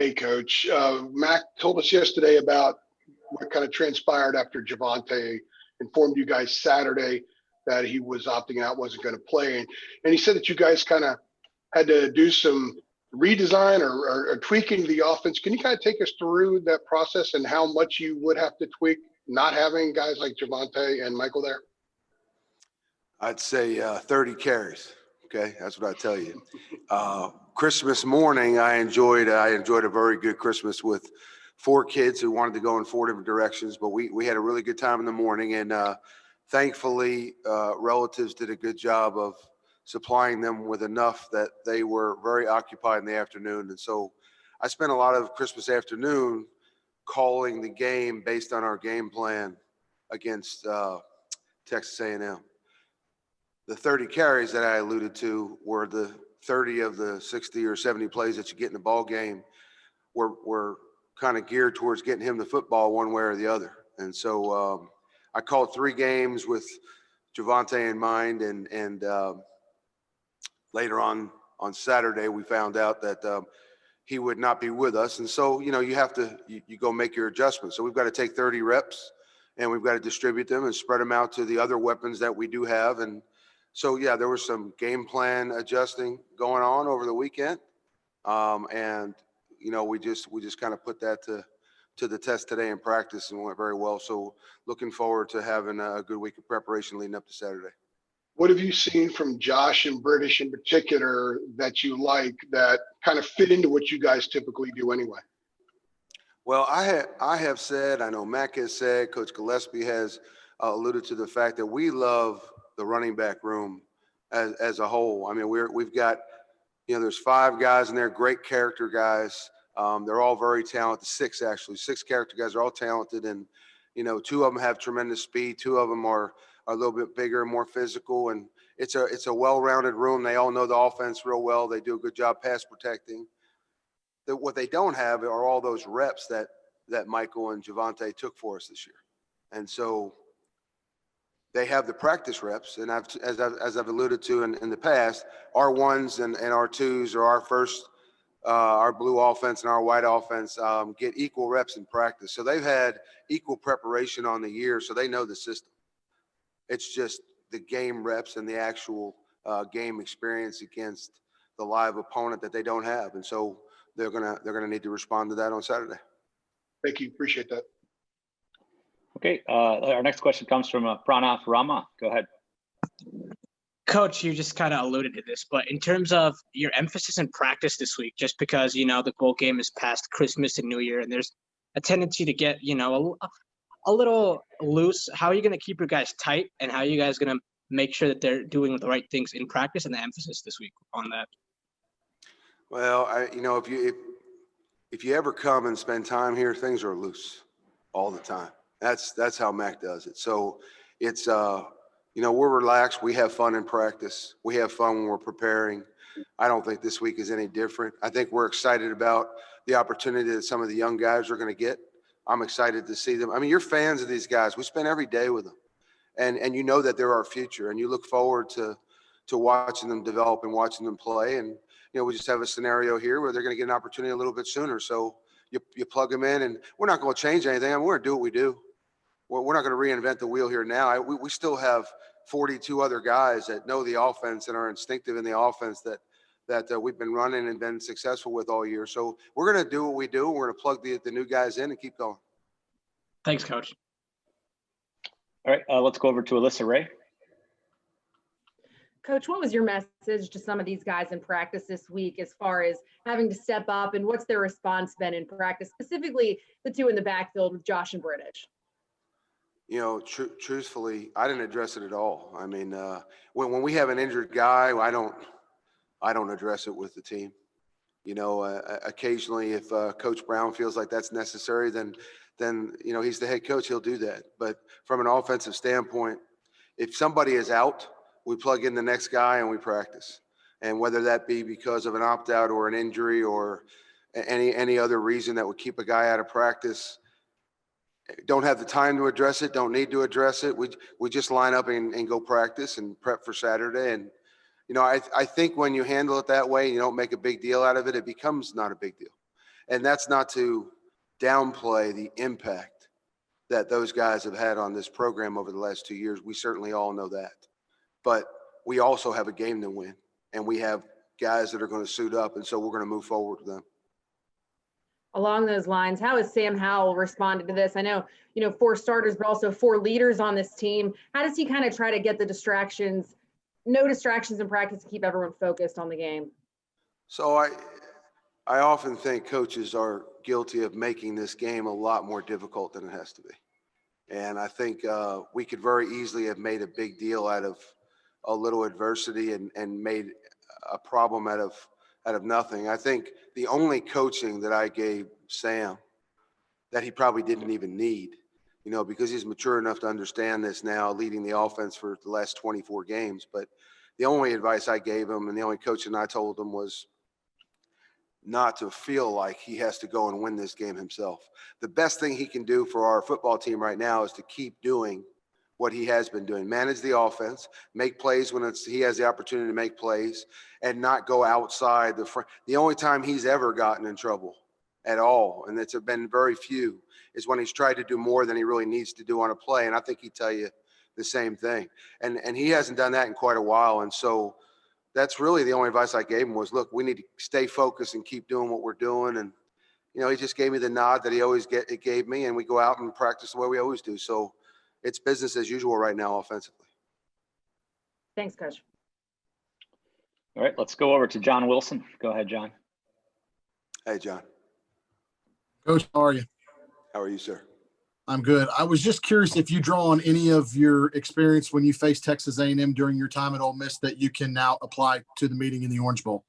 Hey, Coach. Mac told us yesterday about what kind of transpired after Javante informed you guys Saturday that he was opting out, wasn't going to play. And he said that you guys kind of had to do some redesign or tweaking the offense. Can you kind of take us through that process and how much you would have to tweak not having guys like Javante and Michael there? I'd say 30 carries. Okay, that's what I tell you. Christmas morning, I enjoyed a very good Christmas with 4 kids who wanted to go in 4 different directions, but we had a really good time in the morning, and thankfully, relatives did a good job of supplying them with enough that they were very occupied in the afternoon. And so I spent a lot of Christmas afternoon calling the game based on our game plan against Texas A&M. The 30 carries that I alluded to were the 30 of the 60 or 70 plays that you get in the ball game were kind of geared towards getting him the football one way or the other. And so I called 3 games with Javante in mind, and later on Saturday we found out that he would not be with us. And so, you have to you go make your adjustments. So we've got to take 30 reps and we've got to distribute them and spread them out to the other weapons that we do have. And so, yeah, there was some game plan adjusting going on over the weekend. And, we just kind of put that to the test today in practice, and went very well. So looking forward to having a good week of preparation leading up to Saturday. What have you seen from Josh and British in particular that you like that kind of fit into what you guys typically do anyway? Well, I have said, I know Mac has said, Coach Gillespie has alluded to the fact that we love the running back room as a whole. I mean, we've got, there's 5 guys in there, great character guys. They're all very talented. 6 actually, 6 character guys are all talented, and 2 of them have tremendous speed. 2 of them are a little bit bigger and more physical, and it's a well-rounded room. They all know the offense real well. They do a good job pass protecting. What they don't have are all those reps that Michael and Javante took for us this year, and so they have the practice reps. And as I've alluded to in the past, our 1s and our 2s are our first. Our blue offense and our white offense get equal reps in practice. So they've had equal preparation on the year, so they know the system. It's just the game reps and the actual game experience against the live opponent that they don't have. And so they're gonna need to respond to that on Saturday. Thank you. Appreciate that. Okay, our next question comes from Pranav Rama. Go ahead. Coach, you just kind of alluded to this, but in terms of your emphasis in practice this week, just because, the bowl game is past Christmas and New Year, and there's a tendency to get, a little loose, how are you going to keep your guys tight, and how are you guys going to make sure that they're doing the right things in practice, and the emphasis this week on that? Well, if you ever come and spend time here, things are loose all the time. That's how Mac does it. So it's we're relaxed. We have fun in practice. We have fun when we're preparing. I don't think this week is any different. I think we're excited about the opportunity that some of the young guys are going to get. I'm excited to see them. I mean, you're fans of these guys. We spend every day with them, and you know that they're our future, and you look forward to watching them develop and watching them play. And we just have a scenario here where they're going to get an opportunity a little bit sooner. So you plug them in, and we're not going to change anything. I mean, we're going to do what we do. We're not going to reinvent the wheel here now. We still have 42 other guys that know the offense and are instinctive in the offense that we've been running and been successful with all year. So we're going to do what we do. We're going to plug the new guys in and keep going. Thanks, Coach. All right, let's go over to Alyssa Ray. Coach, what was your message to some of these guys in practice this week as far as having to step up, and what's their response been in practice, specifically the 2 in the backfield with Josh and British? Truthfully, I didn't address it at all. I mean, when we have an injured guy, I don't address it with the team. Occasionally, if Coach Brown feels like that's necessary, then he's the head coach. He'll do that. But from an offensive standpoint, if somebody is out, we plug in the next guy and we practice. And whether that be because of an opt-out or an injury or any other reason that would keep a guy out of practice, don't have the time to address it, don't need to address it. We just line up and go practice and prep for Saturday. And, I think when you handle it that way, you don't make a big deal out of it, it becomes not a big deal. And that's not to downplay the impact that those guys have had on this program over the last 2 years. We certainly all know that. But we also have a game to win, and we have guys that are going to suit up, and so we're going to move forward with them. Along those lines, how has Sam Howell responded to this? I know, 4 starters, but also 4 leaders on this team. How does he kind of try to get the no distractions in practice to keep everyone focused on the game? So I often think coaches are guilty of making this game a lot more difficult than it has to be. And I think we could very easily have made a big deal out of a little adversity and made a problem out of nothing. I think the only coaching that I gave Sam that he probably didn't even need, because he's mature enough to understand this now, leading the offense for the last 24 games. But the only advice I gave him and the only coaching I told him was not to feel like he has to go and win this game himself. The best thing he can do for our football team right now is to keep doing what he has been doing, manage the offense, make plays when he has the opportunity to make plays, and not go outside the front. The only time he's ever gotten in trouble at all, and it's been very few, is when he's tried to do more than he really needs to do on a play. And I think he'd tell you the same thing. And he hasn't done that in quite a while. And so that's really the only advice I gave him was, look, we need to stay focused and keep doing what we're doing. And, he just gave me the nod that he always gave me, and we go out and practice the way we always do. So it's business as usual right now offensively. Thanks, Coach. All right, let's go over to John Wilson. Go ahead, John. Hey, John. Coach, how are you? How are you, sir? I'm good. I was just curious if you draw on any of your experience when you faced Texas A&M during your time at Ole Miss that you can now apply to the meeting in the Orange Bowl.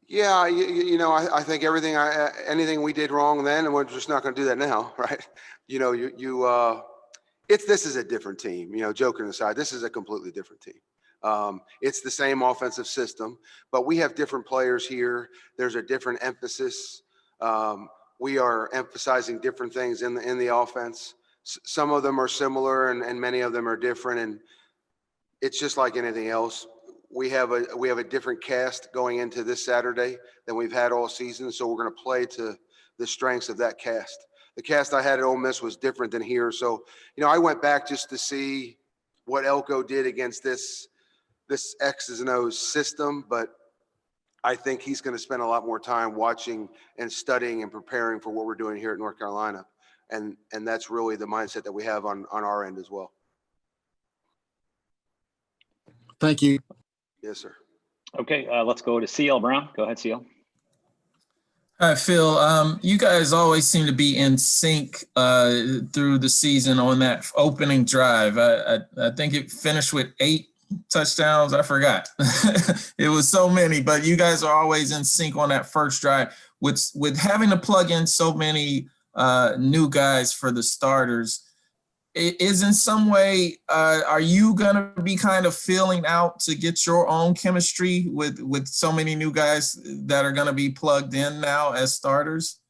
Yeah, I think anything we did wrong then, and we're just not going to do that now, right? This is a different team. Joking aside, this is a completely different team. It's the same offensive system, but we have different players here. There's a different emphasis. We are emphasizing different things in the offense. Some of them are similar, and many of them are different. And it's just like anything else. We have a different cast going into this Saturday than we've had all season, so we're going to play to the strengths of that cast. The cast I had at Ole Miss was different than here, so I went back just to see what Elko did against this X's and O's system, but I think he's going to spend a lot more time watching and studying and preparing for what we're doing here at North Carolina, and that's really the mindset that we have on our end as well. Thank you. Yes, sir. Okay, let's go to CL Brown. Go ahead, CL. Hi, Phil. You guys always seem to be in sync through the season on that opening drive. I think it finished with 8 touchdowns. I forgot. It was so many, but you guys are always in sync on that first drive. With having to plug in so many new guys for the starters, is in some way, are you going to be kind of feeling out to get your own chemistry with so many new guys that are going to be plugged in now as starters?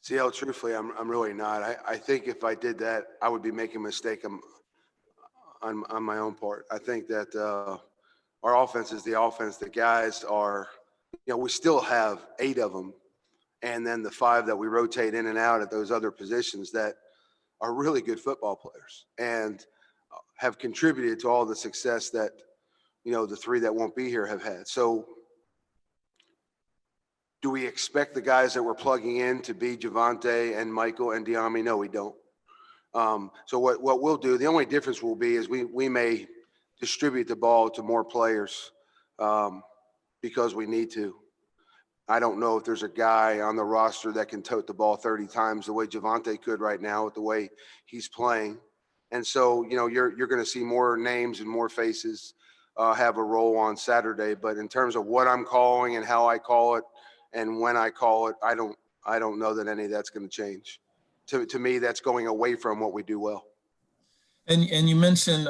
CL, truthfully, I'm really not. I think if I did that, I would be making a mistake on my own part. I think that our offense is the offense. The guys are, we still have 8 of them, and then the 5 that we rotate in and out at those other positions that are really good football players and have contributed to all the success that, the 3 that won't be here have had. So do we expect the guys that we're plugging in to be Javonte and Michael and Diami? No, we don't. So what we'll do, the only difference will be is we may distribute the ball to more players because we need to. I don't know if there's a guy on the roster that can tote the ball 30 times the way Javonte could right now with the way he's playing. And so, you're going to see more names and more faces have a role on Saturday. But in terms of what I'm calling and how I call it and when I call it, I don't know that any of that's going to change. To me, that's going away from what we do well. And you mentioned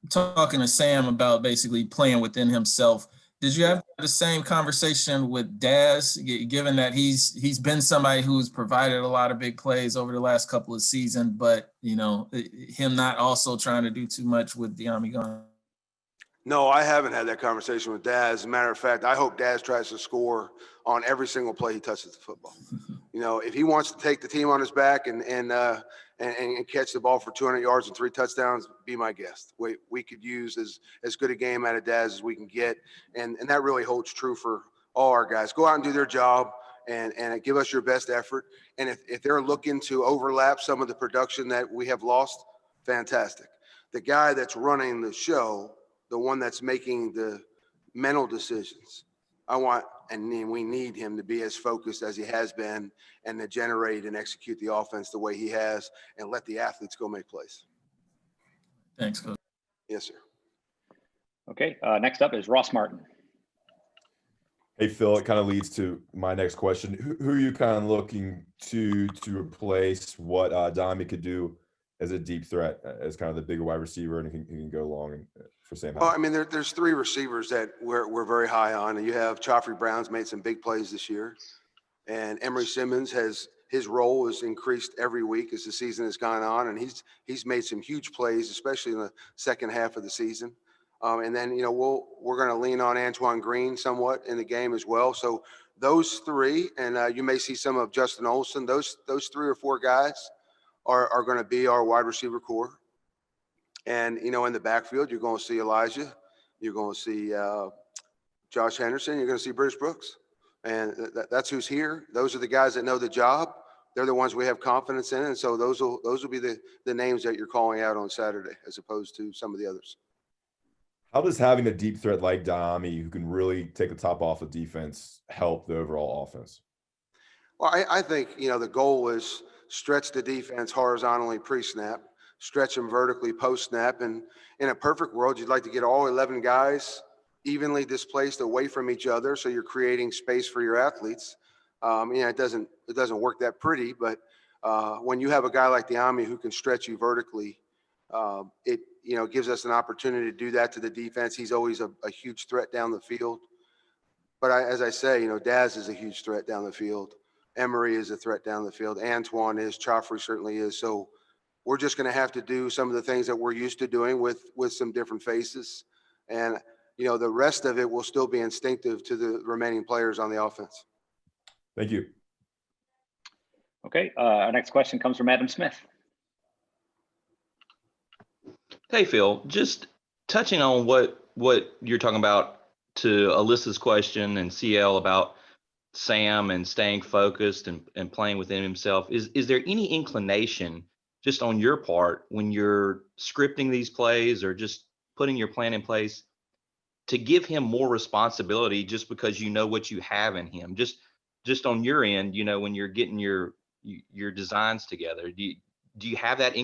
talking to Sam about basically playing within himself. Did you have the same conversation with Daz, given that he's been somebody who's provided a lot of big plays over the last couple of seasons, but him not also trying to do too much with Diami gone? No, I haven't had that conversation with Daz. As a matter of fact, I hope Daz tries to score on every single play he touches the football. You know, if he wants to take the team on his back and catch the ball for 200 yards and 3 touchdowns, be my guest. We could use as good a game out of Daz as we can get, and that really holds true for all our guys. Go out and do their job and give us your best effort. And if they're looking to overlap some of the production that we have lost, fantastic. The guy that's running the show, the one that's making the mental decisions, we need him to be as focused as he has been and to generate and execute the offense the way he has and let the athletes go make plays. Thanks, Coach. Yes, sir. Okay, next up is Ross Martin. Hey, Phil, it kind of leads to my next question. Who are you kind of looking to replace what Dami could do as a deep threat, as kind of the bigger wide receiver, and he can go long for Sam Well, Howell? I mean, there's 3 receivers that we're very high on. And you have Joffrey Brown's made some big plays this year. And Emory Simmons his role has increased every week as the season has gone on. And he's made some huge plays, especially in the second half of the season. And then, you know, we're going to lean on Antoine Green somewhat in the game as well. So those 3, and you may see some of Justin Olson, those 3 or 4 guys are going to be our wide receiver core. And, you know, in the backfield, you're going to see Elijah. You're going to see Josh Henderson. You're going to see Bruce Brooks. And that's who's here. Those are the guys that know the job. They're the ones we have confidence in. And so those will be the names that you're calling out on Saturday, as opposed to some of the others. How does having a deep threat like Dami, who can really take the top off of defense, help the overall offense? Well, I think, you know, the goal is stretch the defense horizontally pre-snap, stretch them vertically post-snap. And in a perfect world, you'd like to get all 11 guys evenly displaced away from each other, so you're creating space for your athletes. It doesn't work that pretty, but when you have a guy like Diami who can stretch you vertically, it gives us an opportunity to do that to the defense. He's always a huge threat down the field. But as I say, you know, Daz is a huge threat down the field. Emory is a threat down the field. Antoine is. Joffrey certainly is. So we're just going to have to do some of the things that we're used to doing with some different faces. And, you know, the rest of it will still be instinctive to the remaining players on the offense. Thank you. Okay, our next question comes from Adam Smith. Hey, Phil, just touching on what you're talking about to Alyssa's question and CL about Sam and staying focused and playing within himself. Is there any inclination just on your part when you're scripting these plays or just putting your plan in place to give him more responsibility just because you know what you have in him? Just on your end, you know, when you're getting your designs together, do you have that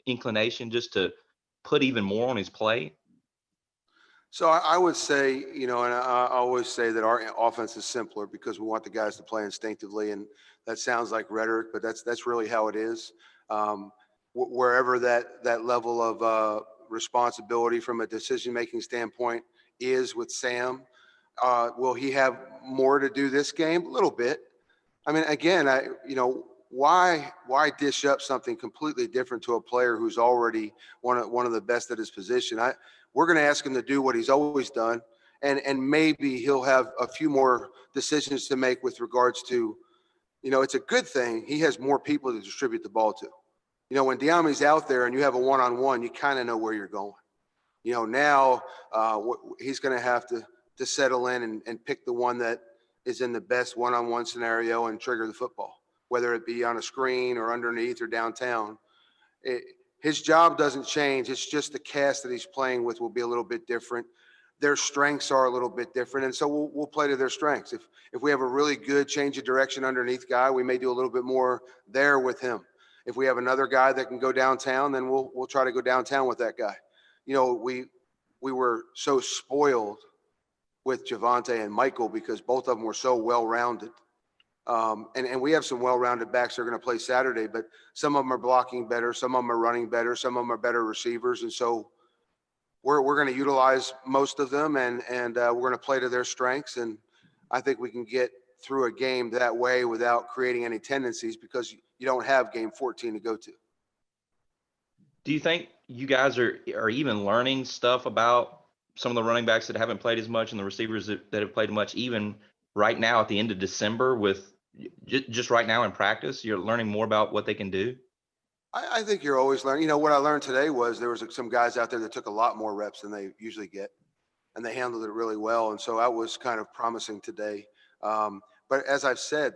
inclination just to put even more on his plate? So I would say, you know, and I always say that our offense is simpler because we want the guys to play instinctively, and that sounds like rhetoric, but that's really how it is. Wherever that level of responsibility from a decision-making standpoint is with Sam, will he have more to do this game? A little bit. I mean, again, why dish up something completely different to a player who's already one of the best at his position? We're going to ask him to do what he's always done, and maybe he'll have a few more decisions to make with regards to, you know, it's a good thing he has more people to distribute the ball to. You know, when Diami's out there and you have a one-on-one, you kind of know where you're going. You know, now he's going to have to settle in and pick the one that is in the best one-on-one scenario and trigger the football, whether it be on a screen or underneath or downtown. His job doesn't change. It's just the cast that he's playing with will be a little bit different. Their strengths are a little bit different, and so we'll play to their strengths. If we have a really good change of direction underneath guy, we may do a little bit more there with him. If we have another guy that can go downtown, then we'll try to go downtown with that guy. You know, we were so spoiled with Javonte and Michael because both of them were so well-rounded. And we have some well-rounded backs that are going to play Saturday, but some of them are blocking better, some of them are running better, some of them are better receivers, and so we're going to utilize most of them, and we're going to play to their strengths, and I think we can get through a game that way without creating any tendencies because you don't have game 14 to go to. Do you think you guys are even learning stuff about some of the running backs that haven't played as much and the receivers that have played much, even right now at the end of December with just right now in practice, you're learning more about what they can do? I think you're always learning. You know, what I learned today was there was some guys out there that took a lot more reps than they usually get, and they handled it really well. And so that was kind of promising today. But as I've said,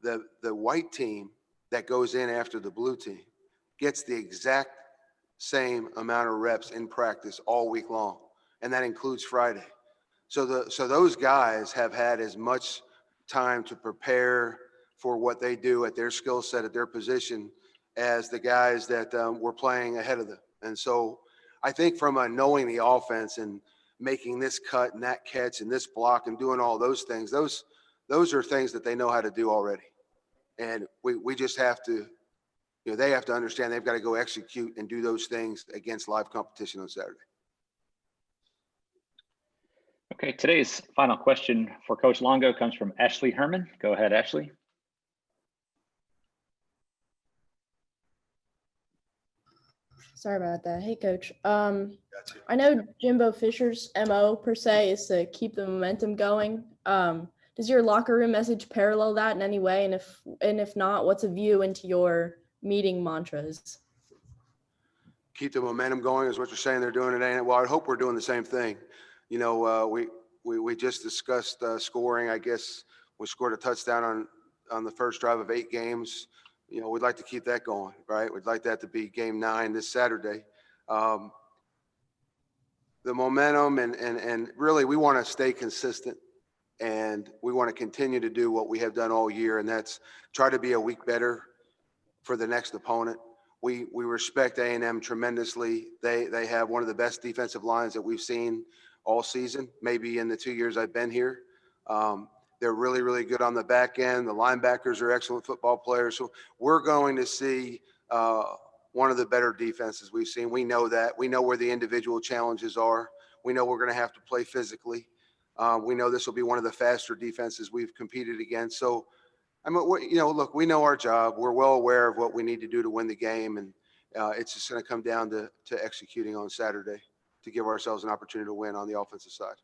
the white team that goes in after the blue team gets the exact same amount of reps in practice all week long, and that includes Friday. So those guys have had as much time to prepare for what they do at their skill set, at their position, as the guys that were playing ahead of them. And so I think from knowing the offense and making this cut and that catch and this block and doing all those things, those are things that they know how to do already. And we just have to, you know, they have to understand they've got to go execute and do those things against live competition on Saturday. Okay, today's final question for Coach Longo comes from Ashley Herman. Go ahead, Ashley. Sorry about that. Hey, Coach. I know Jimbo Fisher's MO per se is to keep the momentum going. Does your locker room message parallel that in any way? And if not, what's a view into your meeting mantras? Keep the momentum going is what you're saying they're doing today. Well, I hope we're doing the same thing. You know, we just discussed scoring. I guess we scored a touchdown on the first drive of 8 games. You know, we'd like to keep that going, right? We'd like that to be game 9 this Saturday. The momentum and really we want to stay consistent, and we want to continue to do what we have done all year, and that's try to be a week better for the next opponent. We respect A&M tremendously. They have one of the best defensive lines that we've seen all season, maybe in the 2 years I've been here. They're really, really good on the back end. The linebackers are excellent football players. So we're going to see one of the better defenses we've seen. We know that. We know where the individual challenges are. We know we're going to have to play physically. We know this will be one of the faster defenses we've competed against. So, I mean, you know, look, we know our job. We're well aware of what we need to do to win the game. And it's just going to come down to executing on Saturday to give ourselves an opportunity to win on the offensive side.